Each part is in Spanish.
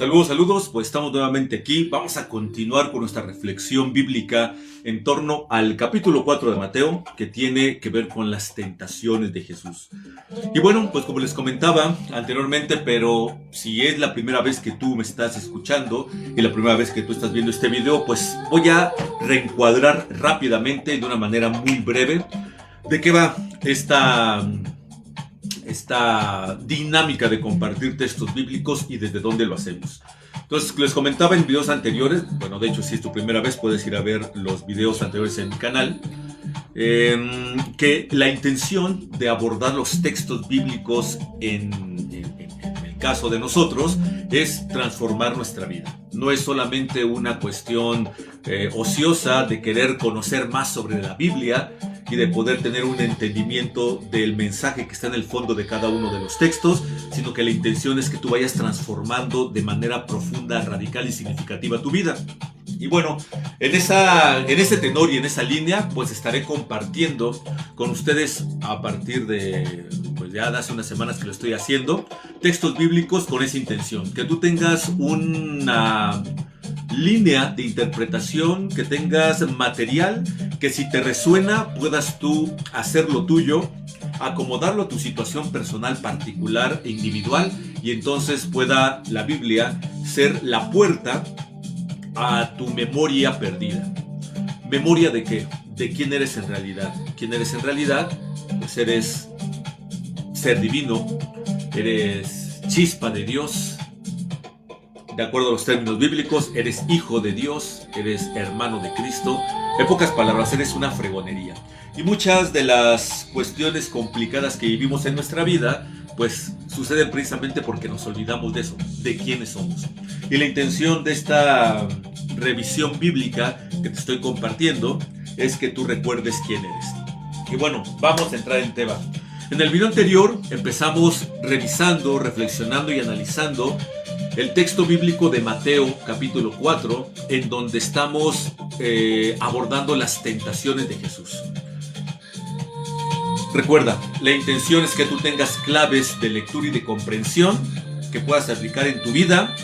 Saludos, saludos, pues estamos nuevamente aquí. Vamos a continuar con nuestra reflexión bíblica en torno al capítulo 4 de Mateo, que tiene que ver con las tentaciones de Jesús. Y bueno, pues como les comentaba anteriormente, pero si es la primera vez que tú me estás escuchando y la primera vez que tú estás viendo este video, pues voy a reencuadrar rápidamente de una manera muy breve de qué va esta dinámica de compartir textos bíblicos y desde dónde lo hacemos. Entonces, les comentaba en videos anteriores, bueno, de hecho, si es tu primera vez, puedes ir a ver los videos anteriores en mi canal, que la intención de abordar los textos bíblicos en el caso de nosotros es transformar nuestra vida. No es solamente una cuestión ociosa de querer conocer más sobre la Biblia y de poder tener un entendimiento del mensaje que está en el fondo de cada uno de los textos, sino que la intención es que tú vayas transformando de manera profunda, radical y significativa tu vida. Y bueno, en ese tenor y en esa línea, pues estaré compartiendo con ustedes a partir de, pues ya de hace unas semanas que lo estoy haciendo, textos bíblicos con esa intención, que tú tengas una línea de interpretación, que tengas material, que si te resuena puedas tú hacerlo tuyo, acomodarlo a tu situación personal particular e individual, y entonces pueda la Biblia ser la puerta a tu memoria perdida. ¿Memoria de qué? De quién eres en realidad. ¿Quién eres en realidad? Pues eres ser divino, eres chispa de Dios. De acuerdo a los términos bíblicos, eres hijo de Dios, eres hermano de Cristo. En pocas palabras, eres una fregonería. Y muchas de las cuestiones complicadas que vivimos en nuestra vida, pues suceden precisamente porque nos olvidamos de eso, de quiénes somos. Y la intención de esta revisión bíblica que te estoy compartiendo es que tú recuerdes quién eres. Y bueno, vamos a entrar en tema. En el video anterior empezamos revisando, reflexionando y analizando el texto bíblico de Mateo capítulo 4, en donde estamos abordando las tentaciones de Jesús. Recuerda, la intención es que tú tengas claves de lectura y de comprensión que puedas aplicar en tu vida,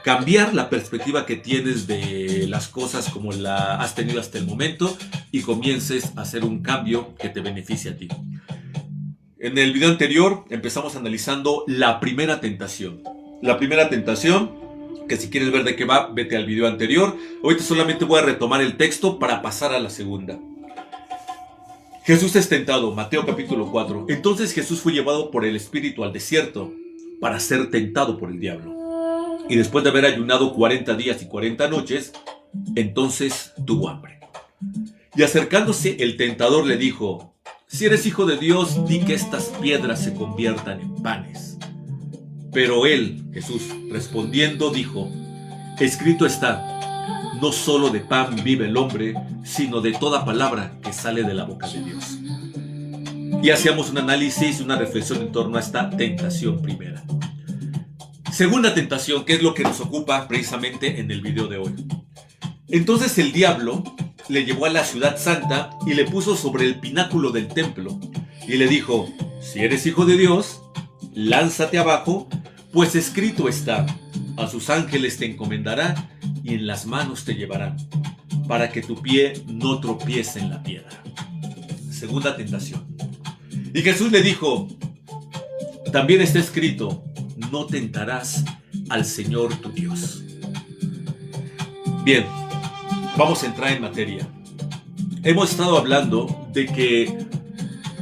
cambiar la perspectiva que tienes de las cosas como la has tenido hasta el momento y comiences a hacer un cambio que te beneficie a ti. En el video anterior empezamos analizando la primera tentación. La primera tentación, que si quieres ver de qué va, vete al video anterior. Ahorita solamente voy a retomar el texto para pasar a la segunda. Jesús es tentado, Mateo capítulo 4. Entonces Jesús fue llevado por el Espíritu al desierto para ser tentado por el diablo. Y después de haber ayunado 40 días y 40 noches, entonces tuvo hambre. Y acercándose el tentador le dijo: si eres hijo de Dios, di que estas piedras se conviertan en panes. Pero él, Jesús, respondiendo dijo: escrito está, no solo de pan vive el hombre, sino de toda palabra que sale de la boca de Dios. Y hacíamos un análisis, una reflexión en torno a esta tentación primera. Segunda tentación, que es lo que nos ocupa precisamente en el video de hoy. Entonces el diablo le llevó a la ciudad santa y le puso sobre el pináculo del templo y le dijo: si eres hijo de Dios, lánzate abajo, pues escrito está, a sus ángeles te encomendará y en las manos te llevarán, para que tu pie no tropiece en la piedra. Segunda tentación. Y Jesús le dijo: también está escrito, no tentarás al Señor tu Dios. Bien, vamos a entrar en materia. Hemos estado hablando de que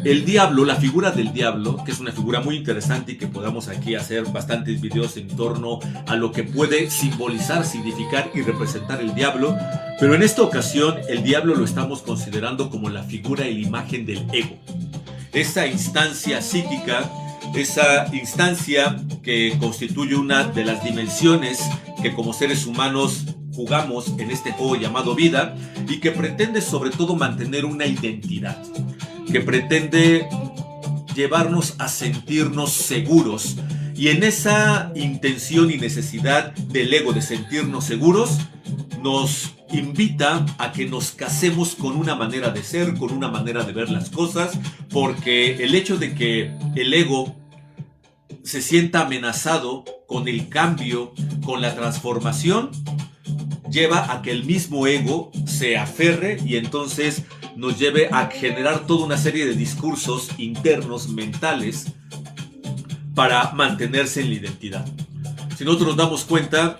el diablo, la figura del diablo, que es una figura muy interesante y que podamos aquí hacer bastantes videos en torno a lo que puede simbolizar, significar y representar el diablo, pero en esta ocasión el diablo lo estamos considerando como la figura y la imagen del ego. Esa instancia psíquica, esa instancia que constituye una de las dimensiones que como seres humanos jugamos en este juego llamado vida y que pretende sobre todo mantener una identidad, que pretende llevarnos a sentirnos seguros. Y en esa intención y necesidad del ego de sentirnos seguros, nos invita a que nos casemos con una manera de ser, con una manera de ver las cosas, porque el hecho de que el ego se sienta amenazado con el cambio, con la transformación lleva a que el mismo ego se aferre y entonces nos lleve a generar toda una serie de discursos internos mentales para mantenerse en la identidad. Si nosotros nos damos cuenta,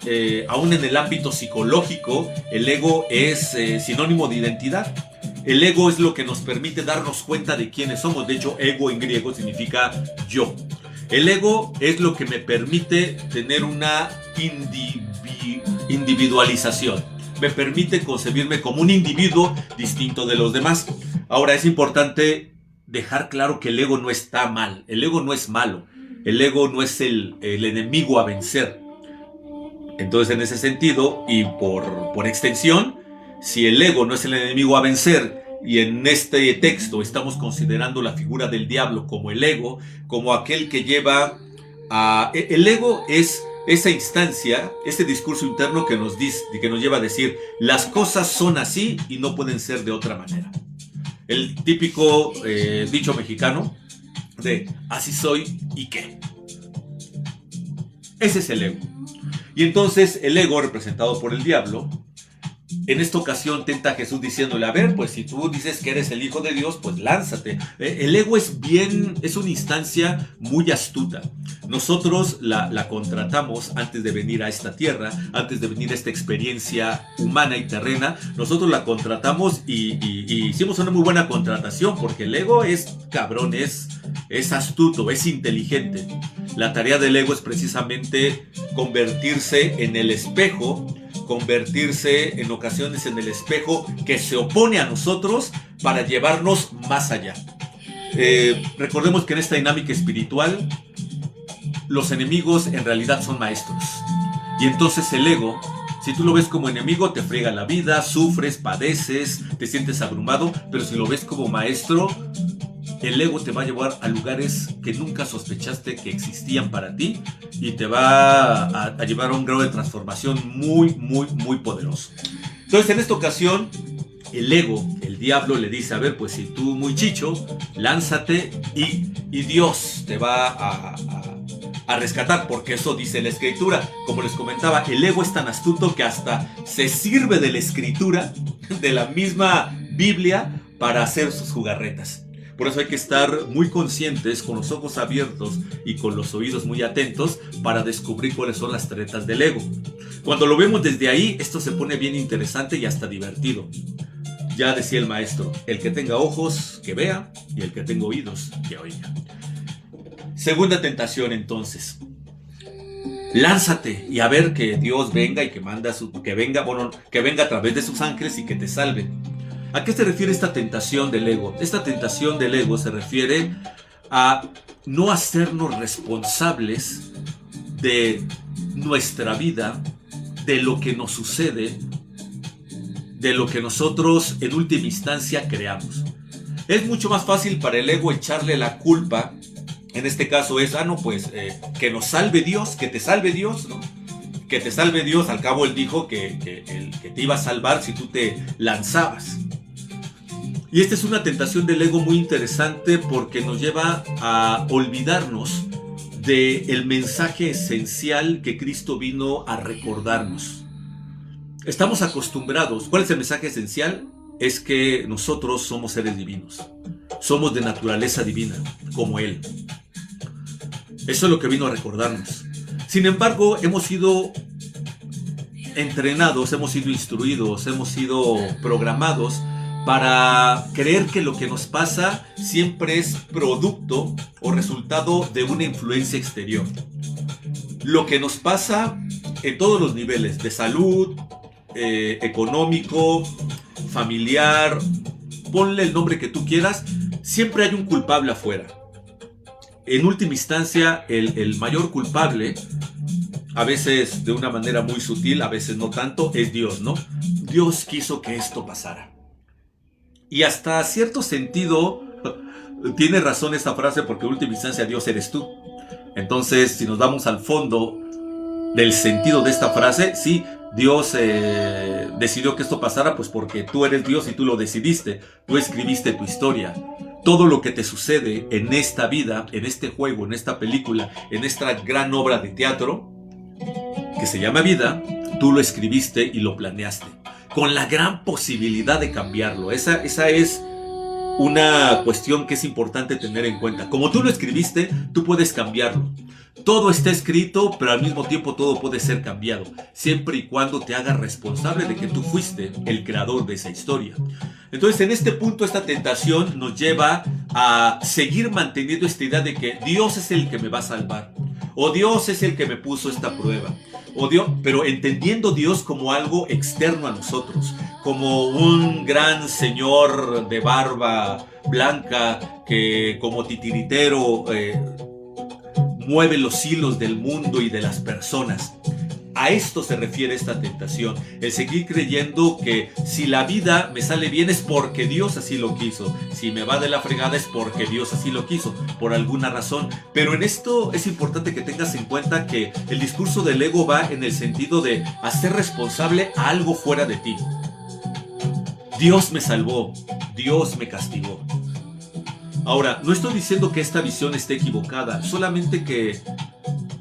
aún en el ámbito psicológico, el ego es sinónimo de identidad. El ego es lo que nos permite darnos cuenta de quiénes somos. De hecho, ego en griego significa yo. El ego es lo que me permite tener una individualización. Me permite concebirme como un individuo distinto de los demás. Ahora, es importante dejar claro que el ego no está mal. El ego no es malo. El ego no es el enemigo a vencer. Entonces, en ese sentido, y por extensión, si el ego no es el enemigo a vencer, y en este texto estamos considerando la figura del diablo como el ego, como aquel que lleva a... El ego es esa instancia, ese discurso interno que nos lleva a decir, las cosas son así y no pueden ser de otra manera. El típico dicho mexicano de así soy y qué. Ese es el ego. Y entonces el ego, representado por el diablo, en esta ocasión tenta a Jesús diciéndole, a ver, pues si tú dices que eres el Hijo de Dios, pues lánzate. El ego es una instancia muy astuta. Nosotros la contratamos antes de venir a esta tierra, antes de venir a esta experiencia humana y terrena. Nosotros la contratamos y hicimos una muy buena contratación, porque el ego es cabrón, es astuto, es inteligente. La tarea del ego es precisamente convertirse en el espejo, convertirse en ocasiones en el espejo que se opone a nosotros para llevarnos más allá. Recordemos que en esta dinámica espiritual los enemigos en realidad son maestros. Y entonces el ego, si tú lo ves como enemigo, te friega la vida, sufres, padeces, te sientes abrumado, pero si lo ves como maestro, el ego te va a llevar a lugares que nunca sospechaste que existían para ti y te va a llevar a un grado de transformación muy, muy, muy poderoso. Entonces, en esta ocasión, el ego, el diablo, le dice, a ver, pues si tú muy chicho, lánzate y Dios te va a rescatar, porque eso dice la Escritura. Como les comentaba, el ego es tan astuto que hasta se sirve de la Escritura, de la misma Biblia, para hacer sus jugarretas. Por eso hay que estar muy conscientes, con los ojos abiertos y con los oídos muy atentos para descubrir cuáles son las tretas del ego. Cuando lo vemos desde ahí, esto se pone bien interesante y hasta divertido. Ya decía el maestro, el que tenga ojos, que vea, y el que tenga oídos, que oiga. Segunda tentación, entonces. Lánzate y a ver que Dios venga y que venga a través de sus ángeles y que te salve. ¿A qué se refiere esta tentación del ego? Esta tentación del ego se refiere a no hacernos responsables de nuestra vida, de lo que nos sucede, de lo que nosotros en última instancia creamos. Es mucho más fácil para el ego echarle la culpa. En este caso es, que nos salve Dios, que te salve Dios, ¿no? Que te salve Dios. Al cabo él dijo que te iba a salvar si tú te lanzabas. Y esta es una tentación del ego muy interesante porque nos lleva a olvidarnos del mensaje esencial que Cristo vino a recordarnos. Estamos acostumbrados. ¿Cuál es el mensaje esencial? Es que nosotros somos seres divinos. Somos de naturaleza divina, como Él. Eso es lo que vino a recordarnos. Sin embargo, hemos sido entrenados, hemos sido instruidos, hemos sido programados para creer que lo que nos pasa siempre es producto o resultado de una influencia exterior. Lo que nos pasa en todos los niveles, de salud, económico, familiar, ponle el nombre que tú quieras, siempre hay un culpable afuera. En última instancia, el mayor culpable, a veces de una manera muy sutil, a veces no tanto, es Dios, ¿no? Dios quiso que esto pasara. Y hasta cierto sentido tiene razón esta frase, porque en última instancia Dios eres tú. Entonces, si nos vamos al fondo del sentido de esta frase, sí, Dios decidió que esto pasara, pues porque tú eres Dios y tú lo decidiste. Tú escribiste tu historia. Todo lo que te sucede en esta vida, en este juego, en esta película, en esta gran obra de teatro que se llama vida, tú lo escribiste y lo planeaste, con la gran posibilidad de cambiarlo. Esa es una cuestión que es importante tener en cuenta. Como tú lo escribiste, tú puedes cambiarlo. Todo está escrito, pero al mismo tiempo todo puede ser cambiado, siempre y cuando te hagas responsable de que tú fuiste el creador de esa historia. Entonces, en este punto, esta tentación nos lleva a seguir manteniendo esta idea de que Dios es el que me va a salvar, o Dios es el que me puso esta prueba, o Dios, pero entendiendo Dios como algo externo a nosotros, como un gran señor de barba blanca que como titiritero mueve los hilos del mundo y de las personas. A esto se refiere esta tentación, el seguir creyendo que si la vida me sale bien es porque Dios así lo quiso, si me va de la fregada es porque Dios así lo quiso, por alguna razón. Pero en esto es importante que tengas en cuenta que el discurso del ego va en el sentido de hacer responsable a algo fuera de ti. Dios me salvó, Dios me castigó. Ahora, no estoy diciendo que esta visión esté equivocada, solamente que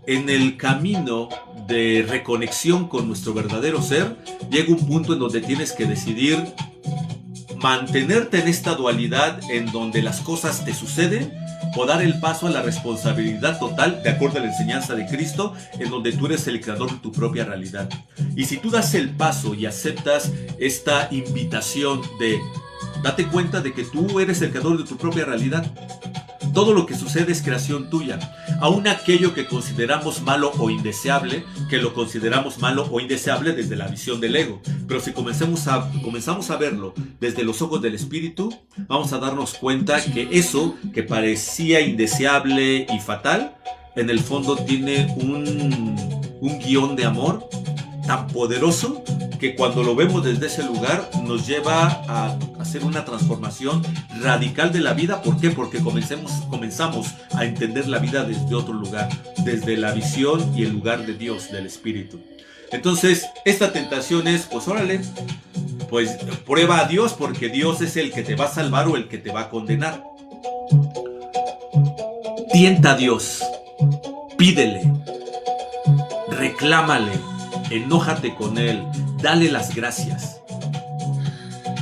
en el camino de reconexión con nuestro verdadero ser, llega un punto en donde tienes que decidir mantenerte en esta dualidad en donde las cosas te suceden, o dar el paso a la responsabilidad total, de acuerdo a la enseñanza de Cristo, en donde tú eres el creador de tu propia realidad. Y si tú das el paso y aceptas esta invitación de date cuenta de que tú eres el creador de tu propia realidad, todo lo que sucede es creación tuya. Aún aquello que consideramos malo o indeseable, que lo consideramos malo o indeseable desde la visión del ego. Pero si comenzamos a verlo desde los ojos del espíritu, vamos a darnos cuenta que eso que parecía indeseable y fatal, en el fondo tiene un guión de amor tan poderoso que cuando lo vemos desde ese lugar nos lleva a hacer una transformación radical de la vida. ¿Por qué? Porque comenzamos a entender la vida desde otro lugar, desde la visión y el lugar de Dios, del Espíritu. Entonces, esta tentación es, pues órale, pues prueba a Dios, porque Dios es el que te va a salvar o el que te va a condenar. Tienta a Dios, pídele, reclámale, enójate con Él, dale las gracias.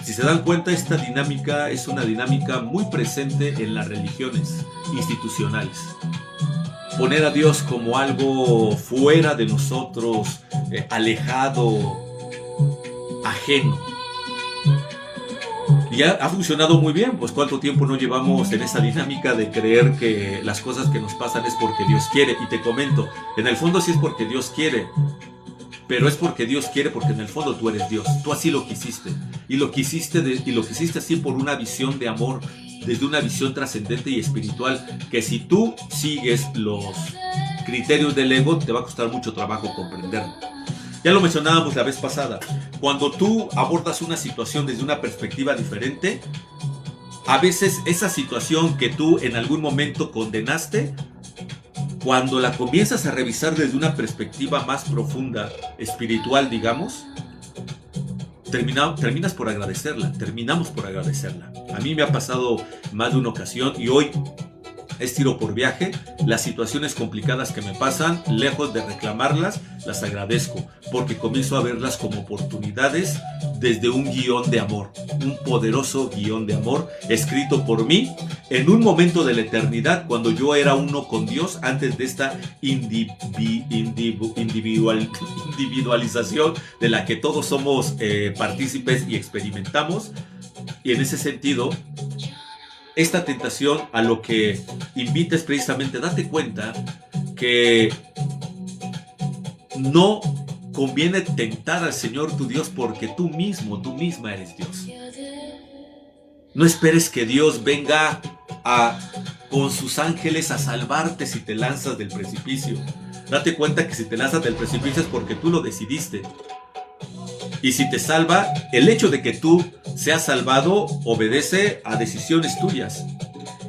Si se dan cuenta, esta dinámica es una dinámica muy presente en las religiones institucionales. Poner a Dios como algo fuera de nosotros, alejado, ajeno. Y ha funcionado muy bien, pues cuánto tiempo no llevamos en esa dinámica de creer que las cosas que nos pasan es porque Dios quiere. Y te comento, en el fondo sí es porque Dios quiere, pero es porque Dios quiere, porque en el fondo tú eres Dios, tú así lo quisiste, y lo quisiste así por una visión de amor, desde una visión trascendente y espiritual, que si tú sigues los criterios del ego, te va a costar mucho trabajo comprenderlo. Ya lo mencionábamos la vez pasada, cuando tú abordas una situación desde una perspectiva diferente, a veces esa situación que tú en algún momento condenaste, cuando la comienzas a revisar desde una perspectiva más profunda, espiritual, digamos, terminamos por agradecerla. A mí me ha pasado más de una ocasión y hoy es tiro por viaje. Las situaciones complicadas que me pasan, lejos de reclamarlas, las agradezco, porque comienzo a verlas como oportunidades desde un guión de amor, un poderoso guión de amor escrito por mí en un momento de la eternidad, cuando yo era uno con Dios, antes de esta individualización de la que todos somos partícipes y experimentamos. Y en ese sentido, esta tentación a lo que invita es precisamente date cuenta que no conviene tentar al Señor tu Dios, porque tú misma eres Dios. No esperes que Dios venga con sus ángeles a salvarte si te lanzas del precipicio. Date cuenta que si te lanzas del precipicio es porque tú lo decidiste. Y si te salva, el hecho de que tú seas salvado obedece a decisiones tuyas.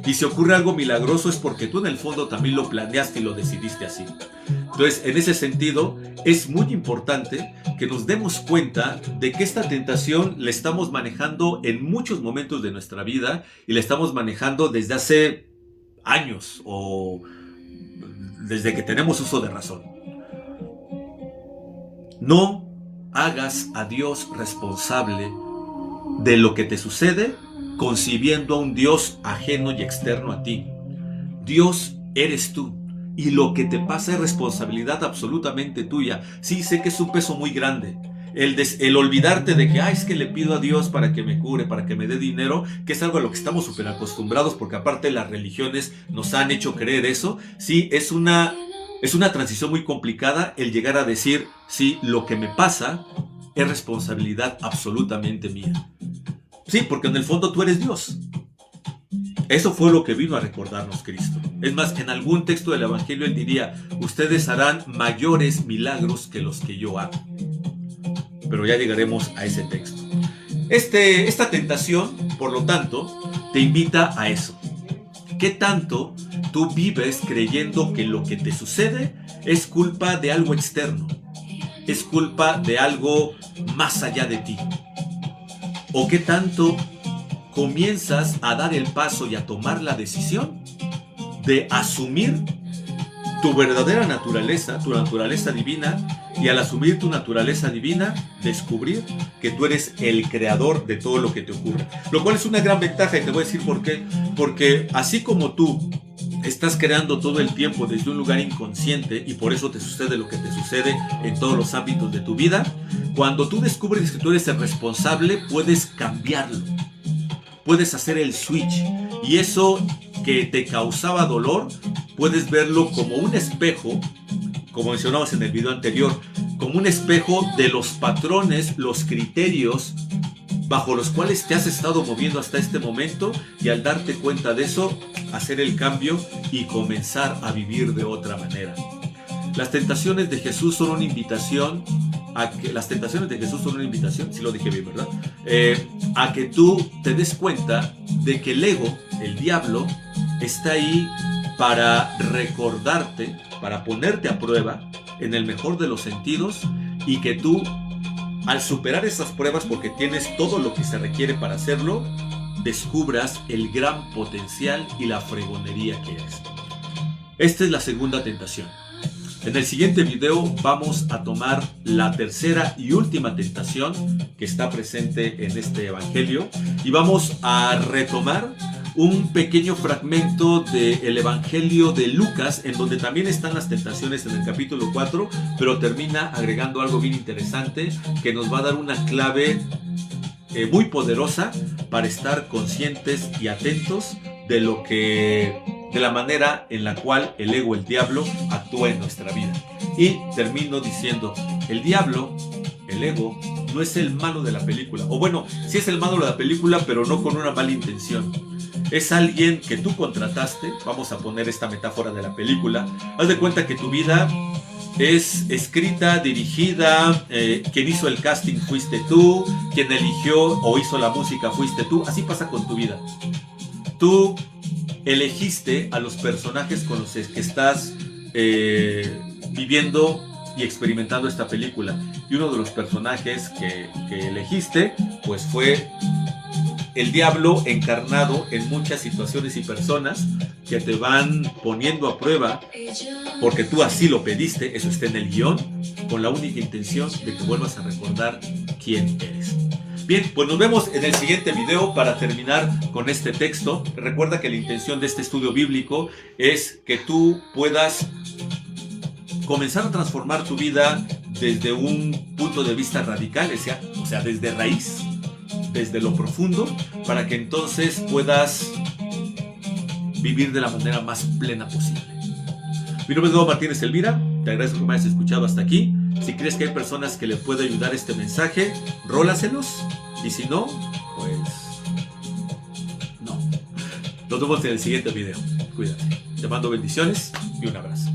Y si ocurre algo milagroso es porque tú en el fondo también lo planeaste y lo decidiste así. Entonces, en ese sentido, es muy importante que nos demos cuenta de que esta tentación la estamos manejando en muchos momentos de nuestra vida y la estamos manejando desde hace años o desde que tenemos uso de razón. No hagas a Dios responsable de lo que te sucede concibiendo a un Dios ajeno y externo a ti. Dios eres tú y lo que te pasa es responsabilidad absolutamente tuya. Sí, sé que es un peso muy grande. El olvidarte de que, es que le pido a Dios para que me cure, para que me dé dinero, que es algo a lo que estamos súper acostumbrados, porque aparte las religiones nos han hecho creer eso. Sí, es una transición muy complicada el llegar a decir, sí, lo que me pasa es responsabilidad absolutamente mía. Sí, porque en el fondo tú eres Dios. Eso fue lo que vino a recordarnos Cristo. Es más, en algún texto del Evangelio él diría, ustedes harán mayores milagros que los que yo hago. Pero ya llegaremos a ese texto. Esta tentación, por lo tanto, te invita a eso. ¿Qué tanto tú vives creyendo que lo que te sucede es culpa de algo externo? Es culpa de algo más allá de ti. ¿O qué tanto comienzas a dar el paso y a tomar la decisión de asumir tu verdadera naturaleza, tu naturaleza divina, y al asumir tu naturaleza divina, descubrir que tú eres el creador de todo lo que te ocurre? Lo cual es una gran ventaja y te voy a decir por qué. Porque así como tú estás creando todo el tiempo desde un lugar inconsciente y por eso te sucede lo que te sucede en todos los ámbitos de tu vida, cuando tú descubres que tú eres el responsable, puedes cambiarlo. Puedes hacer el switch y eso que te causaba dolor, puedes verlo como un espejo, como mencionamos en el video anterior, como un espejo de los patrones, los criterios bajo los cuales te has estado moviendo hasta este momento, y al darte cuenta de eso, hacer el cambio y comenzar a vivir de otra manera. Las tentaciones de Jesús son una invitación sí lo dije bien, ¿verdad? A que tú te des cuenta de que el ego, el diablo, está ahí para recordarte, para ponerte a prueba en el mejor de los sentidos, y que tú, al superar esas pruebas, porque tienes todo lo que se requiere para hacerlo, descubras el gran potencial y la fregonería que eres. Esta es la segunda tentación. En el siguiente video vamos a tomar la tercera y última tentación que está presente en este evangelio, y vamos a retomar un pequeño fragmento del evangelio de Lucas, en donde también están las tentaciones en el capítulo 4, pero termina agregando algo bien interesante que nos va a dar una clave muy poderosa para estar conscientes y atentos de la manera en la cual el ego, el diablo, actúa en nuestra vida. Y termino diciendo, el diablo, el ego, no es el malo de la película. O bueno, sí es el malo de la película, pero no con una mala intención. Es alguien que tú contrataste. Vamos a poner esta metáfora de la película. Haz de cuenta que tu vida es escrita, dirigida, quien hizo el casting fuiste tú, quien eligió o hizo la música fuiste tú. Así pasa con tu vida. Tú elegiste a los personajes con los que estás viviendo y experimentando esta película. Y uno de los personajes que elegiste, pues fue el diablo encarnado en muchas situaciones y personas que te van poniendo a prueba porque tú así lo pediste. Eso está en el guión, con la única intención de que vuelvas a recordar quién eres. Bien, pues nos vemos en el siguiente video para terminar con este texto. Recuerda que la intención de este estudio bíblico es que tú puedas comenzar a transformar tu vida desde un punto de vista radical, o sea, desde raíz, desde lo profundo, para que entonces puedas vivir de la manera más plena posible. Mi nombre es Diego Martínez Elvira, te agradezco que me hayas escuchado hasta aquí. Si crees que hay personas que le puede ayudar este mensaje, rólaselos, y si no, pues no. Nos vemos en el siguiente video. Cuídate. Te mando bendiciones y un abrazo.